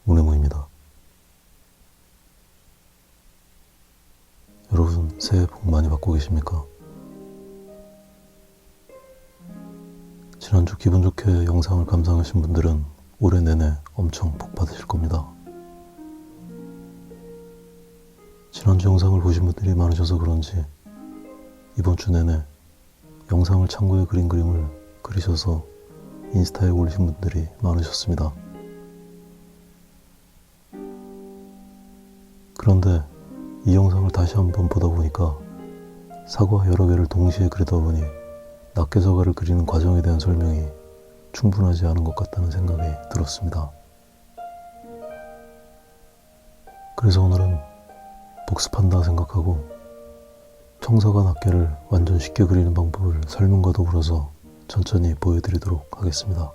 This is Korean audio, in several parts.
문혜모입니다. 여러분 새해 복 많이 받고 계십니까? 지난주 기분 좋게 영상을 감상하신 분들은 올해 내내 엄청 복 받으실 겁니다. 지난주 영상을 보신 분들이 많으셔서 그런지 이번 주 내내 영상을 참고해 그린 그림을 그리셔서 인스타에 올리신 분들이 많으셨습니다. 그런데 이 영상을 다시 한번 보다 보니까 사과 여러 개를 동시에 그리다 보니 낱개사과를 그리는 과정에 대한 설명이 충분하지 않은 것 같다는 생각이 들었습니다. 그래서 오늘은 복습한다 생각하고 청사과 낱개를 완전 쉽게 그리는 방법을 설명과 더불어서 천천히 보여드리도록 하겠습니다.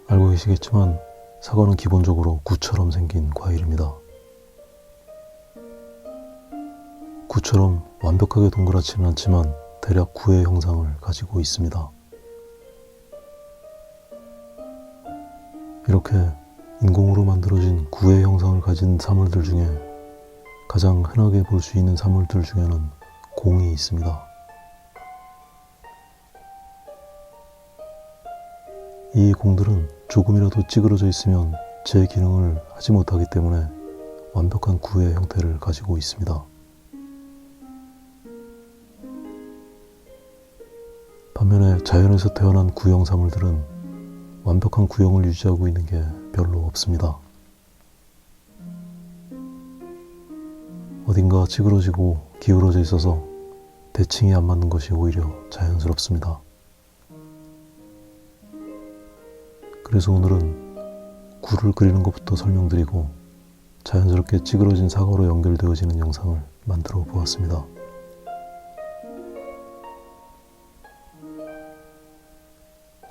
알고 계시겠지만 사과는 기본적으로 구처럼 생긴 과일입니다. 구처럼 완벽하게 동그랗지는 않지만 대략 구의 형상을 가지고 있습니다. 이렇게 인공으로 만들어진 구의 형상을 가진 사물들 중에 가장 흔하게 볼 수 있는 사물들 중에는 공이 있습니다. 이 공들은 조금이라도 찌그러져 있으면 제 기능을 하지 못하기 때문에 완벽한 구의 형태를 가지고 있습니다. 반면에 자연에서 태어난 구형 사물들은 완벽한 구형을 유지하고 있는 게 별로 없습니다. 어딘가 찌그러지고 기울어져 있어서 대칭이 안 맞는 것이 오히려 자연스럽습니다. 그래서 오늘은 구를 그리는 것부터 설명드리고 자연스럽게 찌그러진 사과로 연결되어지는 영상을 만들어 보았습니다.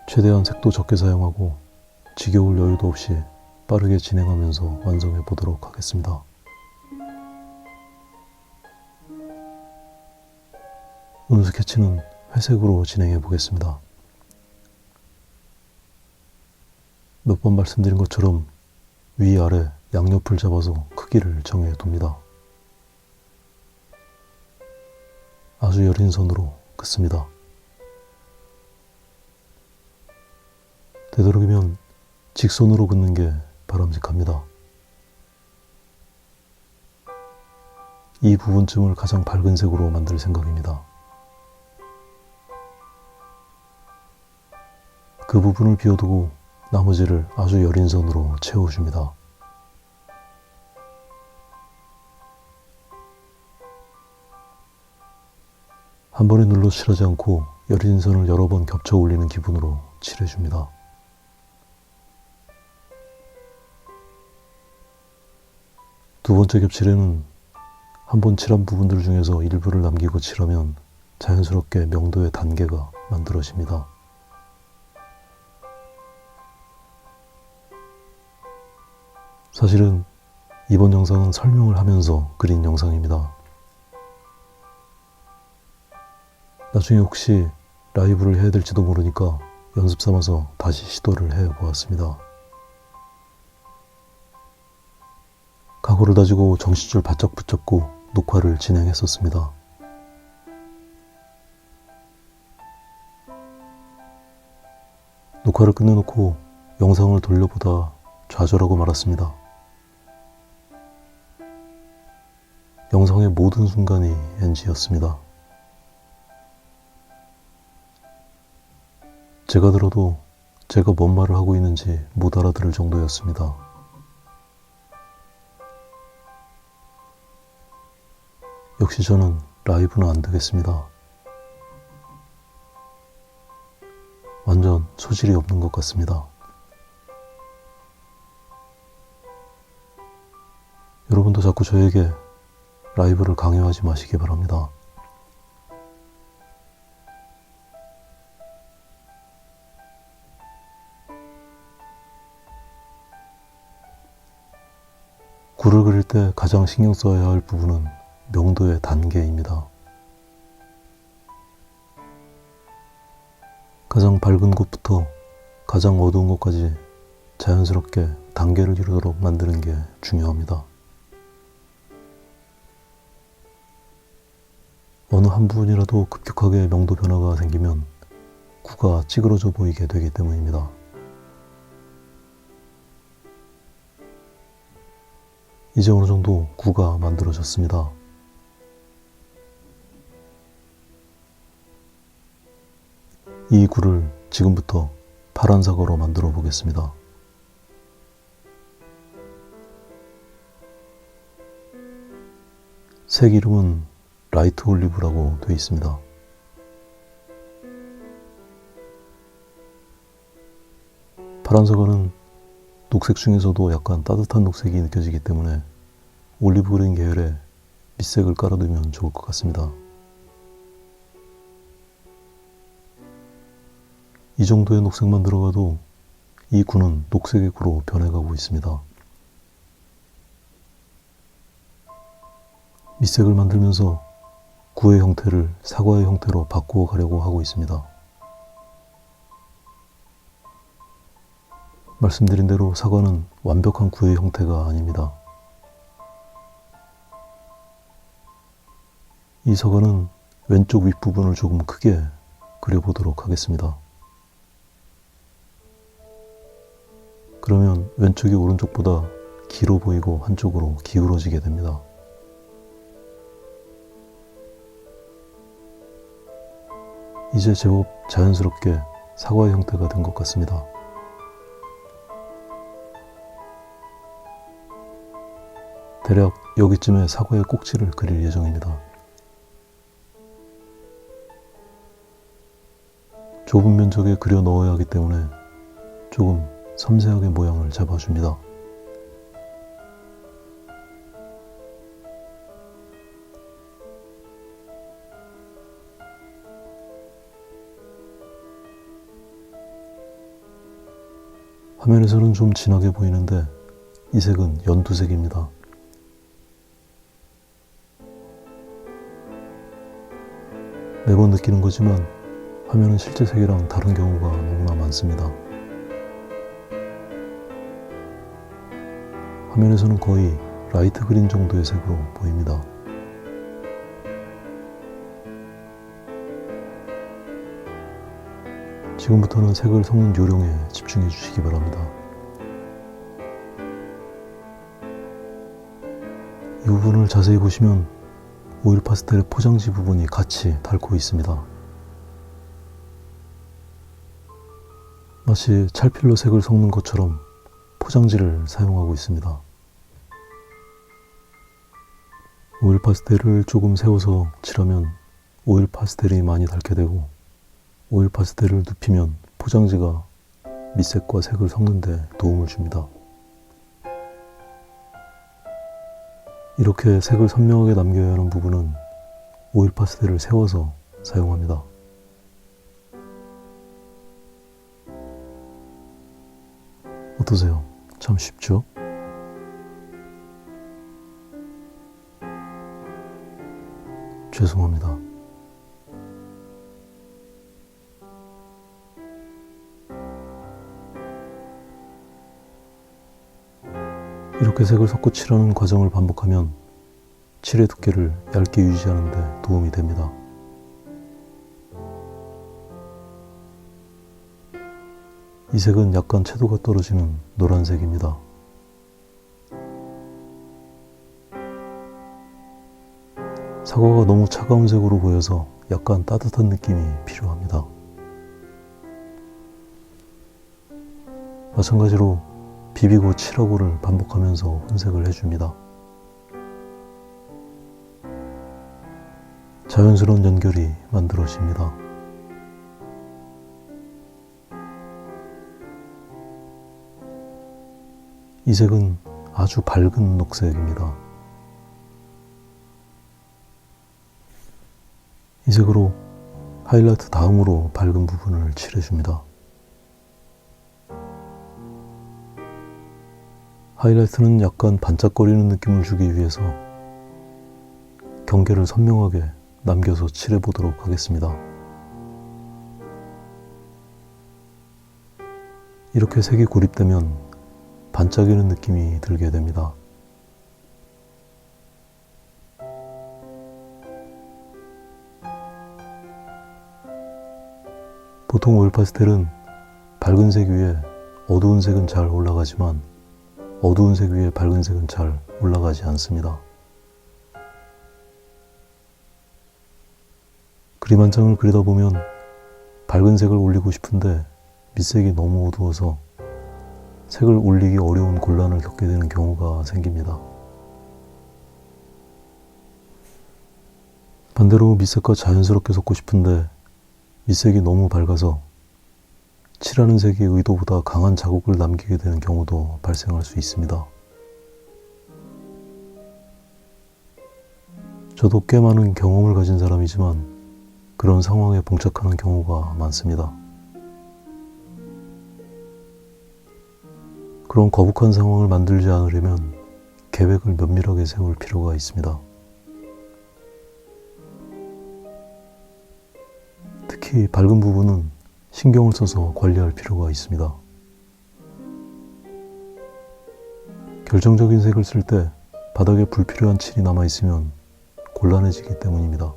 최대한 색도 적게 사용하고 지겨울 여유도 없이 빠르게 진행하면서 완성해 보도록 하겠습니다. 오늘 스케치는 회색으로 진행해 보겠습니다. 몇 번 말씀드린 것처럼 위아래 양옆을 잡아서 크기를 정해 둡니다. 아주 여린 선으로 긋습니다. 되도록이면 직선으로 긋는 게 바람직합니다. 이 부분쯤을 가장 밝은 색으로 만들 생각입니다. 그 부분을 비워두고 나머지를 아주 여린 선으로 채워줍니다. 한 번에 눌러 칠하지 않고 여린 선을 여러 번 겹쳐 올리는 기분으로 칠해줍니다. 두 번째 겹칠에는 한 번 칠한 부분들 중에서 일부를 남기고 칠하면 자연스럽게 명도의 단계가 만들어집니다. 사실은 이번 영상은 설명을 하면서 그린 영상입니다. 나중에 혹시 라이브를 해야 될지도 모르니까 연습 삼아서 다시 시도를 해 보았습니다. 각오를 다지고 정신줄 바짝 붙잡고 녹화를 진행했었습니다. 녹화를 끝내놓고 영상을 돌려보다 좌절하고 말았습니다. 영상의 모든 순간이 NG였습니다. 제가 들어도 제가 뭔 말을 하고 있는지 못 알아들을 정도였습니다. 역시 저는 라이브는 안 되겠습니다. 완전 소질이 없는 것 같습니다. 여러분도 자꾸 저에게 라이브를 강요하지 마시기 바랍니다. 구를 그릴 때 가장 신경 써야 할 부분은 명도의 단계입니다. 가장 밝은 곳부터 가장 어두운 것까지 자연스럽게 단계를 이루도록 만드는 게 중요합니다. 어느 한 부분이라도 급격하게 명도 변화가 생기면 구가 찌그러져 보이게 되기 때문입니다. 이제 어느 정도 구가 만들어졌습니다. 이 구를 지금부터 파란 사과로 만들어 보겠습니다. 색 이름은 라이트 올리브라고 되어 있습니다. 파란 사과는 녹색 중에서도 약간 따뜻한 녹색이 느껴지기 때문에 올리브 그린 계열의 밑색을 깔아두면 좋을 것 같습니다. 이 정도의 녹색만 들어가도 이 구는 녹색의 구로 변해가고 있습니다. 밑색을 만들면서 구의 형태를 사과의 형태로 바꾸어 가려고 하고 있습니다. 말씀드린 대로 사과는 완벽한 구의 형태가 아닙니다. 이 사과는 왼쪽 윗부분을 조금 크게 그려보도록 하겠습니다. 그러면 왼쪽이 오른쪽보다 길어 보이고 한쪽으로 기울어지게 됩니다. 이제 제법 자연스럽게 사과의 형태가 된 것 같습니다. 대략 여기쯤에 사과의 꼭지를 그릴 예정입니다. 좁은 면적에 그려 넣어야 하기 때문에 조금 섬세하게 모양을 잡아줍니다. 화면에서는 좀 진하게 보이는데 이 색은 연두색입니다. 매번 느끼는 거지만 화면은 실제 색이랑 다른 경우가 너무나 많습니다. 화면에서는 거의 라이트 그린 정도의 색으로 보입니다. 지금부터는 색을 섞는 요령에 집중해 주시기 바랍니다. 이 부분을 자세히 보시면 오일 파스텔의 포장지 부분이 같이 닳고 있습니다. 마치 찰필로 색을 섞는 것처럼 포장지를 사용하고 있습니다. 오일 파스텔을 조금 세워서 칠하면 오일 파스텔이 많이 닳게 되고 오일 파스텔을 눕히면 포장지가 밑색과 색을 섞는 데 도움을 줍니다. 이렇게 색을 선명하게 남겨야 하는 부분은 오일 파스텔을 세워서 사용합니다. 어떠세요? 참 쉽죠? 죄송합니다. 이렇게 색을 섞고 칠하는 과정을 반복하면 칠의 두께를 얇게 유지하는 데 도움이 됩니다. 이 색은 약간 채도가 떨어지는 노란색입니다. 사과가 너무 차가운 색으로 보여서 약간 따뜻한 느낌이 필요합니다. 마찬가지로 비비고 칠하고를 반복하면서 혼색을 해줍니다. 자연스러운 연결이 만들어집니다. 이 색은 아주 밝은 녹색입니다. 이 색으로 하이라이트 다음으로 밝은 부분을 칠해줍니다. 하이라이트는 약간 반짝거리는 느낌을 주기 위해서 경계를 선명하게 남겨서 칠해보도록 하겠습니다. 이렇게 색이 고립되면 반짝이는 느낌이 들게 됩니다. 보통 오일 파스텔은 밝은 색 위에 어두운 색은 잘 올라가지만 어두운 색 위에 밝은 색은 잘 올라가지 않습니다. 그림 한 장을 그리다 보면 밝은 색을 올리고 싶은데 밑색이 너무 어두워서 색을 올리기 어려운 곤란을 겪게 되는 경우가 생깁니다. 반대로 밑색과 자연스럽게 섞고 싶은데 밑색이 너무 밝아서 칠하는 색이 의도보다 강한 자국을 남기게 되는 경우도 발생할 수 있습니다. 저도 꽤 많은 경험을 가진 사람이지만 그런 상황에 봉착하는 경우가 많습니다. 그런 거북한 상황을 만들지 않으려면 계획을 면밀하게 세울 필요가 있습니다. 특히 밝은 부분은 신경을 써서 관리할 필요가 있습니다. 결정적인 색을 쓸 때 바닥에 불필요한 칠이 남아있으면 곤란해지기 때문입니다.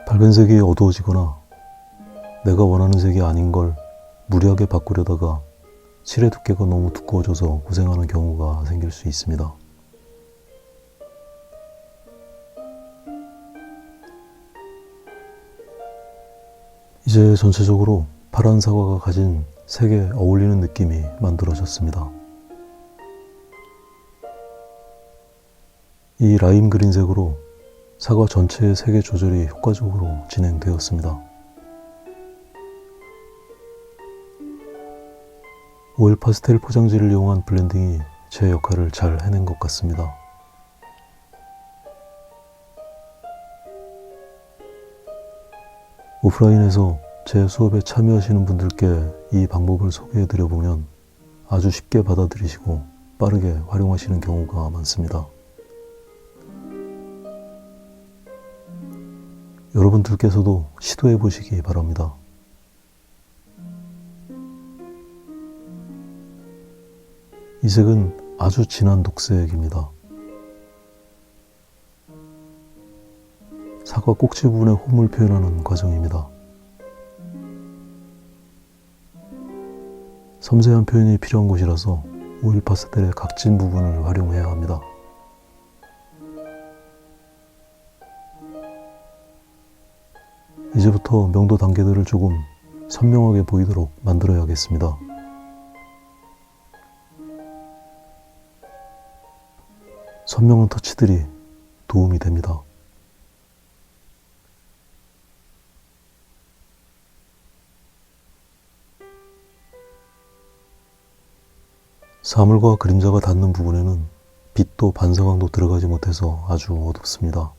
밝은 색이 어두워지거나 내가 원하는 색이 아닌 걸 무리하게 바꾸려다가 칠의 두께가 너무 두꺼워져서 고생하는 경우가 생길 수 있습니다. 이제 전체적으로 파란 사과가 가진 색에 어울리는 느낌이 만들어졌습니다. 이 라임 그린색으로 사과 전체의 색의 조절이 효과적으로 진행되었습니다. 오일 파스텔 포장지를 이용한 블렌딩이 제 역할을 잘 해낸 것 같습니다. 오프라인에서 제 수업에 참여하시는 분들께 이 방법을 소개해드려보면 아주 쉽게 받아들이시고 빠르게 활용하시는 경우가 많습니다. 여러분들께서도 시도해보시기 바랍니다. 이 색은 아주 진한 녹색입니다. 사과 꼭지 부분의 홈을 표현하는 과정입니다. 섬세한 표현이 필요한 곳이라서 오일 파스텔의 각진 부분을 활용해야 합니다. 이제부터 명도 단계들을 조금 선명하게 보이도록 만들어야겠습니다. 선명한 터치들이 도움이 됩니다. 사물과 그림자가 닿는 부분에는 빛도 반사광도 들어가지 못해서 아주 어둡습니다.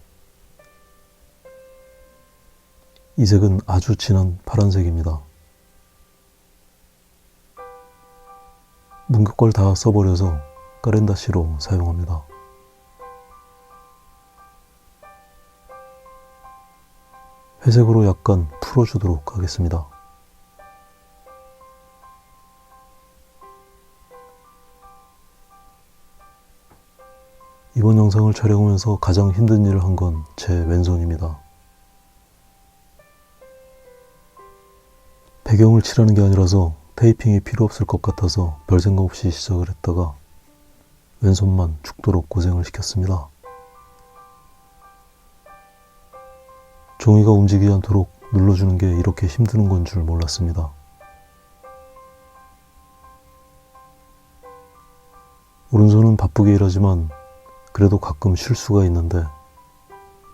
이 색은 아주 진한 파란색입니다. 문격걸 다 써버려서 까렌다시로 사용합니다. 회색으로 약간 풀어주도록 하겠습니다. 이번 영상을 촬영하면서 가장 힘든 일을 한 건 제 왼손입니다. 배경을 칠하는 게 아니라서 테이핑이 필요 없을 것 같아서 별 생각 없이 시작을 했다가 왼손만 죽도록 고생을 시켰습니다. 종이가 움직이지 않도록 눌러주는 게 이렇게 힘든 건 줄 몰랐습니다. 오른손은 바쁘게 일하지만 그래도 가끔 쉴 수가 있는데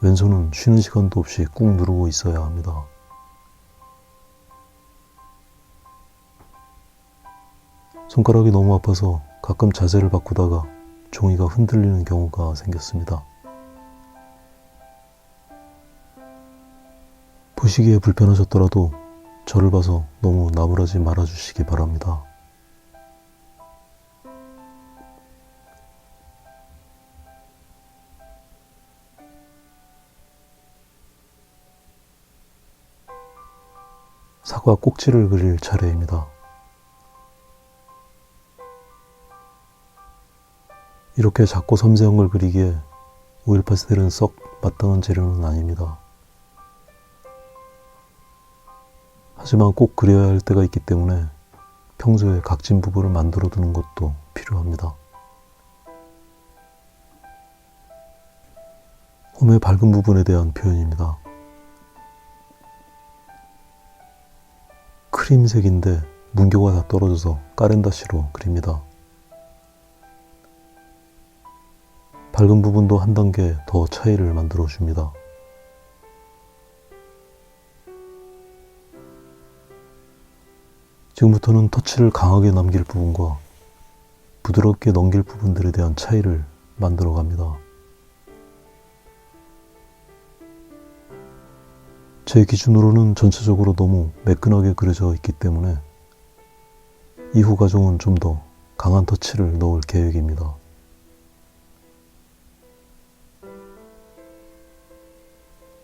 왼손은 쉬는 시간도 없이 꾹 누르고 있어야 합니다. 손가락이 너무 아파서 가끔 자세를 바꾸다가 종이가 흔들리는 경우가 생겼습니다. 보시기에 불편하셨더라도 저를 봐서 너무 나무라지 말아주시기 바랍니다. 사과 꼭지를 그릴 차례입니다. 이렇게 작고 섬세한 걸 그리기에 오일 파스텔은 썩 마땅한 재료는 아닙니다. 하지만 꼭 그려야 할 때가 있기 때문에 평소에 각진 부분을 만들어 두는 것도 필요합니다. 홈의 밝은 부분에 대한 표현입니다. 크림색인데 문교가 다 떨어져서 까렌다시로 그립니다. 밝은 부분도 한 단계 더 차이를 만들어 줍니다. 지금부터는 터치를 강하게 남길 부분과 부드럽게 넘길 부분들에 대한 차이를 만들어 갑니다. 제 기준으로는 전체적으로 너무 매끈하게 그려져 있기 때문에 이후 과정은 좀 더 강한 터치를 넣을 계획입니다.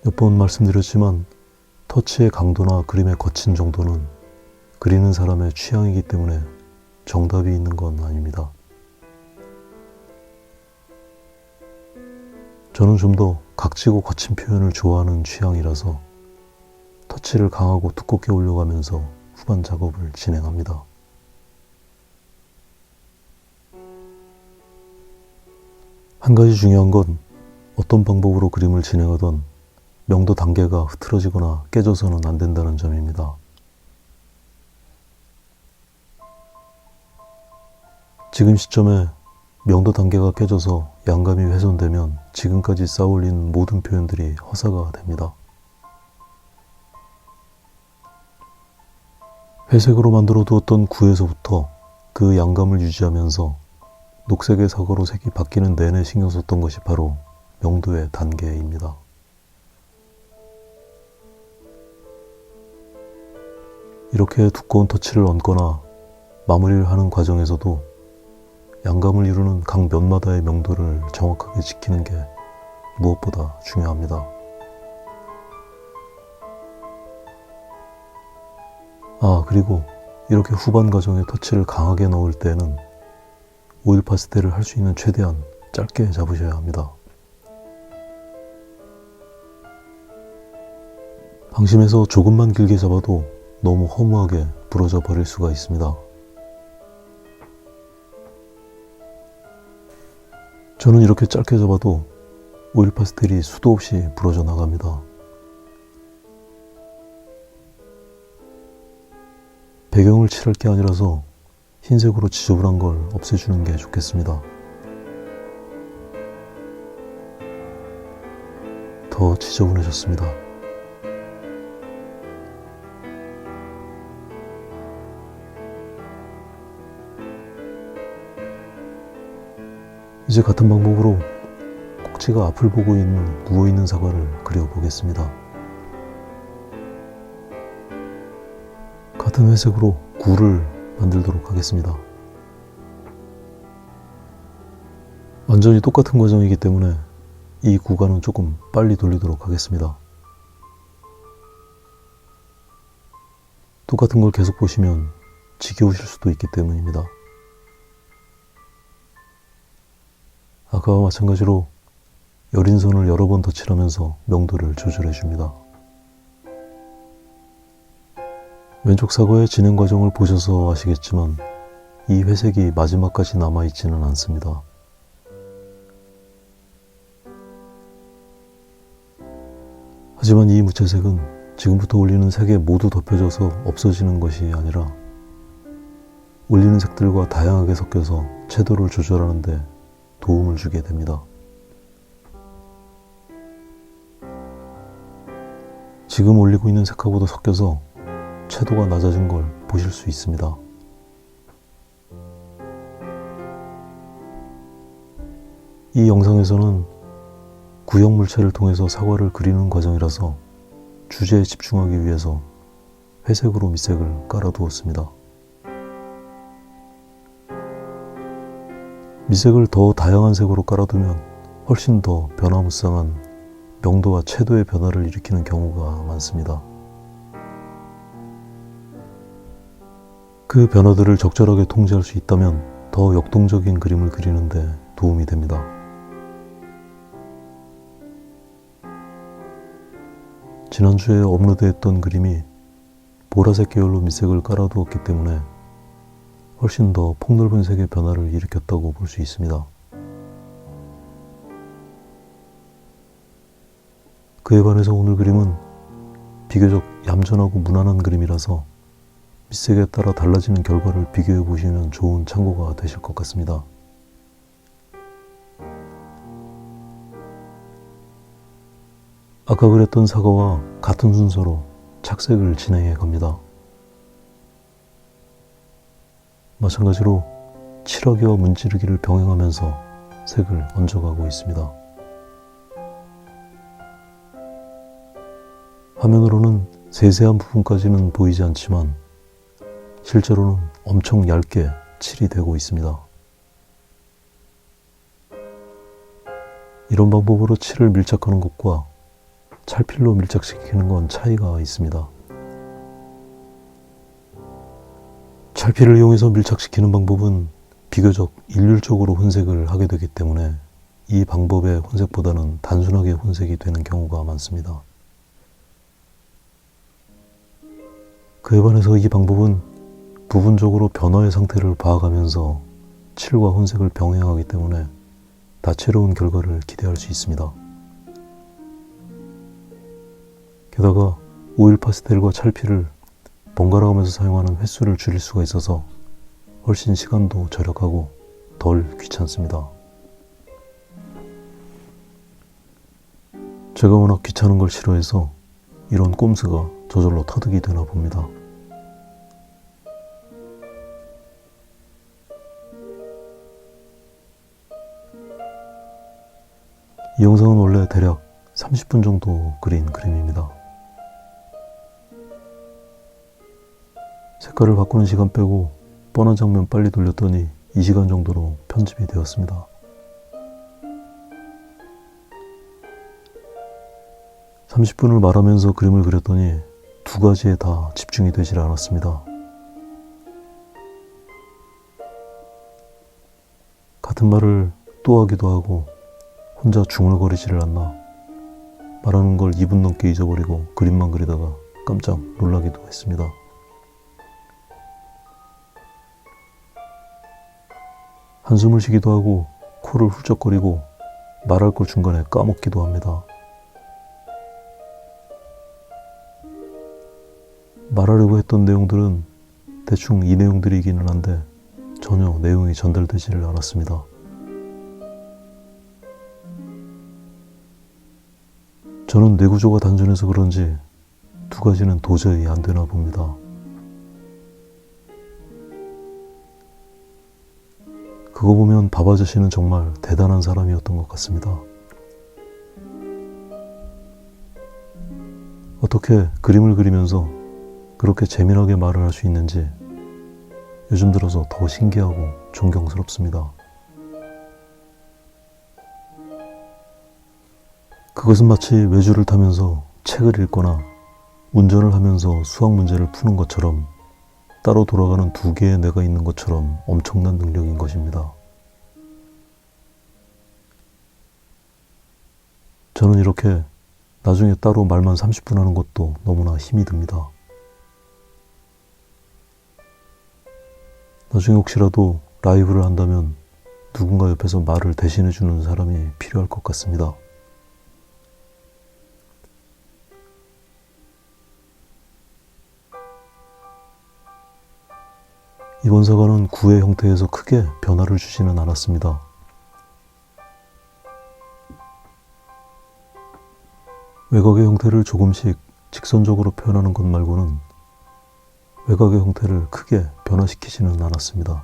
몇 번 말씀드렸지만 터치의 강도나 그림의 거친 정도는 그리는 사람의 취향이기 때문에 정답이 있는 건 아닙니다. 저는 좀 더 각지고 거친 표현을 좋아하는 취향이라서 터치를 강하고 두껍게 올려가면서 후반 작업을 진행합니다. 한 가지 중요한 건 어떤 방법으로 그림을 진행하던 명도 단계가 흐트러지거나 깨져서는 안 된다는 점입니다. 지금 시점에 명도 단계가 깨져서 양감이 훼손되면 지금까지 쌓아올린 모든 표현들이 허사가 됩니다. 회색으로 만들어 두었던 구에서부터 그 양감을 유지하면서 녹색의 사과로 색이 바뀌는 내내 신경 썼던 것이 바로 명도의 단계입니다. 이렇게 두꺼운 터치를 얹거나 마무리를 하는 과정에서도 양감을 이루는 각 면마다의 명도를 정확하게 지키는 게 무엇보다 중요합니다. 그리고 이렇게 후반 과정에 터치를 강하게 넣을 때는 오일 파스텔을 할 수 있는 최대한 짧게 잡으셔야 합니다. 방심해서 조금만 길게 잡아도 너무 허무하게 부러져 버릴 수가 있습니다. 저는 이렇게 짧게 잡아도 오일 파스텔이 수도 없이 부러져 나갑니다. 배경을 칠할 게 아니라서 흰색으로 지저분한 걸 없애주는 게 좋겠습니다. 더 지저분해졌습니다. 이제 같은 방법으로 꼭지가 앞을 보고 있는 누워있는 사과를 그려보겠습니다. 같은 회색으로 구를 만들도록 하겠습니다. 완전히 똑같은 과정이기 때문에 이 구간은 조금 빨리 돌리도록 하겠습니다. 똑같은 걸 계속 보시면 지겨우실 수도 있기 때문입니다. 아까와 마찬가지로 여린 선을 여러 번 덧칠하면서 명도를 조절해 줍니다. 왼쪽 사과의 진행 과정을 보셔서 아시겠지만 이 회색이 마지막까지 남아있지는 않습니다. 하지만 이 무채색은 지금부터 올리는 색에 모두 덮여져서 없어지는 것이 아니라 올리는 색들과 다양하게 섞여서 채도를 조절하는 데 도움을 주게 됩니다. 지금 올리고 있는 색하고도 섞여서 채도가 낮아진 걸 보실 수 있습니다. 이 영상에서는 구형 물체를 통해서 사과를 그리는 과정이라서 주제에 집중하기 위해서 회색으로 밑색을 깔아두었습니다. 밑색을 더 다양한 색으로 깔아두면 훨씬 더 변화무쌍한 명도와 채도의 변화를 일으키는 경우가 많습니다. 그 변화들을 적절하게 통제할 수 있다면 더 역동적인 그림을 그리는데 도움이 됩니다. 지난주에 업로드했던 그림이 보라색 계열로 밑색을 깔아두었기 때문에 훨씬 더 폭넓은 색의 변화를 일으켰다고 볼 수 있습니다. 그에 반해서 오늘 그림은 비교적 얌전하고 무난한 그림이라서 밑색에 따라 달라지는 결과를 비교해 보시면 좋은 참고가 되실 것 같습니다. 아까 그렸던 사과와 같은 순서로 착색을 진행해 갑니다. 마찬가지로 칠하기와 문지르기를 병행하면서 색을 얹어가고 있습니다. 화면으로는 세세한 부분까지는 보이지 않지만 실제로는 엄청 얇게 칠이 되고 있습니다. 이런 방법으로 칠을 밀착하는 것과 찰필로 밀착시키는 건 차이가 있습니다. 찰필을 이용해서 밀착시키는 방법은 비교적 일률적으로 혼색을 하게 되기 때문에 이 방법의 혼색보다는 단순하게 혼색이 되는 경우가 많습니다. 그에 반해서 이 방법은 부분적으로 변화의 상태를 봐가면서 칠과 혼색을 병행하기 때문에 다채로운 결과를 기대할 수 있습니다. 게다가 오일 파스텔과 찰필을 번갈아 가면서 사용하는 횟수를 줄일 수가 있어서 훨씬 시간도 절약하고 덜 귀찮습니다. 제가 워낙 귀찮은 걸 싫어해서 이런 꼼수가 저절로 터득이 되나 봅니다. 이 영상은 원래 대략 30분 정도 그린 그림입니다. 색깔을 바꾸는 시간 빼고 뻔한 장면 빨리 돌렸더니 2시간 정도로 편집이 되었습니다. (30분을) 말하면서 그림을 그렸더니 두 가지에 다 집중이 되질 않았습니다. 같은 말을 또 하기도 하고 혼자 중얼거리지를 않나. 말하는 걸 2분 넘게 잊어버리고 그림만 그리다가 깜짝 놀라기도 했습니다. 한숨을 쉬기도 하고 코를 훌쩍거리고 말할 걸 중간에 까먹기도 합니다. 말하려고 했던 내용들은 대충 이 내용들이기는 한데 전혀 내용이 전달되지를 않았습니다. 저는 뇌구조가 단순해서 그런지 두 가지는 도저히 안 되나 봅니다. 그거 보면 밥 아저씨는 정말 대단한 사람이었던 것 같습니다. 어떻게 그림을 그리면서 그렇게 재미나게 말을 할 수 있는지 요즘 들어서 더 신기하고 존경스럽습니다. 그것은 마치 외주를 타면서 책을 읽거나 운전을 하면서 수학 문제를 푸는 것처럼 따로 돌아가는 두 개의 뇌가 있는 것처럼 엄청난 능력인 것입니다. 저는 이렇게 나중에 따로 말만 30분 하는 것도 너무나 힘이 듭니다. 나중에 혹시라도 라이브를 한다면 누군가 옆에서 말을 대신해주는 사람이 필요할 것 같습니다. 이번 사과는 구의 형태에서 크게 변화를 주지는 않았습니다. 외곽의 형태를 조금씩 직선적으로 표현하는 것 말고는 외곽의 형태를 크게 변화시키지는 않았습니다.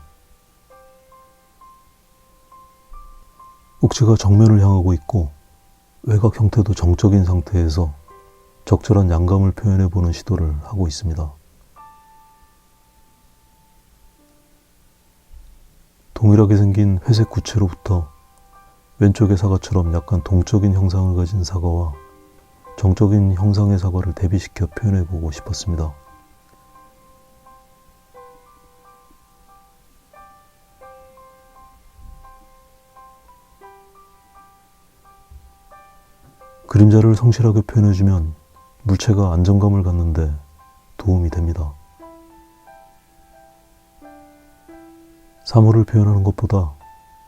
옥체가 정면을 향하고 있고 외곽 형태도 정적인 상태에서 적절한 양감을 표현해보는 시도를 하고 있습니다. 동일하게 생긴 회색 구체로부터 왼쪽의 사과처럼 약간 동적인 형상을 가진 사과와 정적인 형상의 사과를 대비시켜 표현해보고 싶었습니다. 그림자를 성실하게 표현해주면 물체가 안정감을 갖는데 도움이 됩니다. 사물을 표현하는 것보다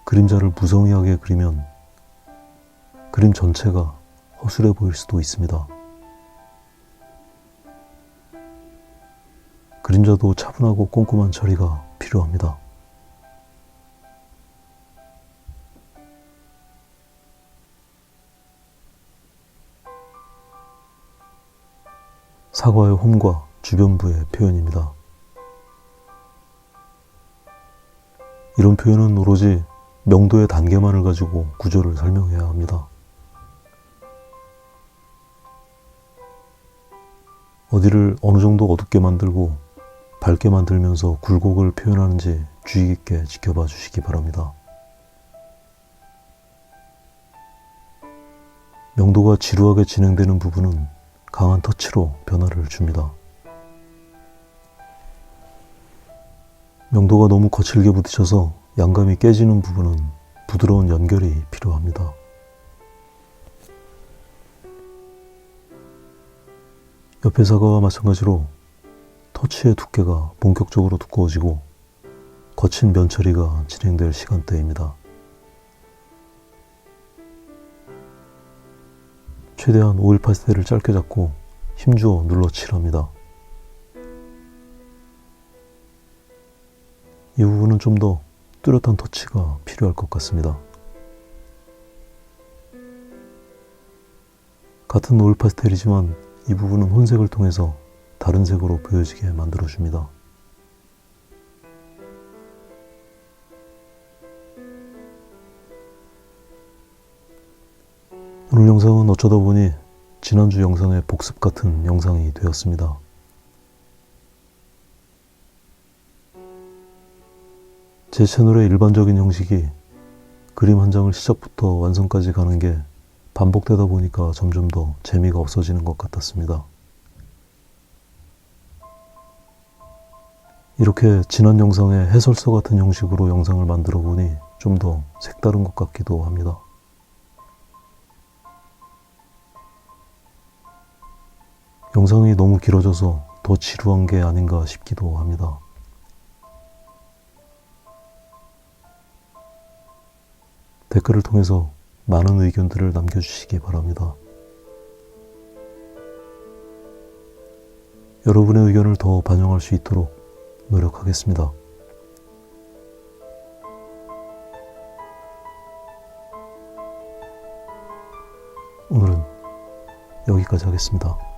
그림자를 무성의하게 그리면 그림 전체가 허술해 보일 수도 있습니다. 그림자도 차분하고 꼼꼼한 처리가 필요합니다. 사과의 홈과 주변부의 표현입니다. 이런 표현은 오로지 명도의 단계만을 가지고 구조를 설명해야 합니다. 어디를 어느 정도 어둡게 만들고 밝게 만들면서 굴곡을 표현하는지 주의 깊게 지켜봐 주시기 바랍니다. 명도가 지루하게 진행되는 부분은 강한 터치로 변화를 줍니다. 명도가 너무 거칠게 부딪혀서 양감이 깨지는 부분은 부드러운 연결이 필요합니다. 옆의 사과와 마찬가지로 터치의 두께가 본격적으로 두꺼워지고 거친 면 처리가 진행될 시간대입니다. 최대한 오일 파스텔을 짧게 잡고 힘주어 눌러 칠합니다. 이 부분은 좀 더 뚜렷한 터치가 필요할 것 같습니다. 같은 오일 파스텔이지만 이 부분은 혼색을 통해서 다른 색으로 보여지게 만들어줍니다. 오늘 영상은 어쩌다 보니 지난주 영상의 복습 같은 영상이 되었습니다. 제 채널의 일반적인 형식이 그림 한 장을 시작부터 완성까지 가는 게 반복되다 보니까 점점 더 재미가 없어지는 것 같았습니다. 이렇게 지난 영상의 해설서 같은 형식으로 영상을 만들어 보니 좀 더 색다른 것 같기도 합니다. 영상이 너무 길어져서 더 지루한 게 아닌가 싶기도 합니다. 댓글을 통해서 많은 의견들을 남겨주시기 바랍니다. 여러분의 의견을 더 반영할 수 있도록 노력하겠습니다. 오늘은 여기까지 하겠습니다.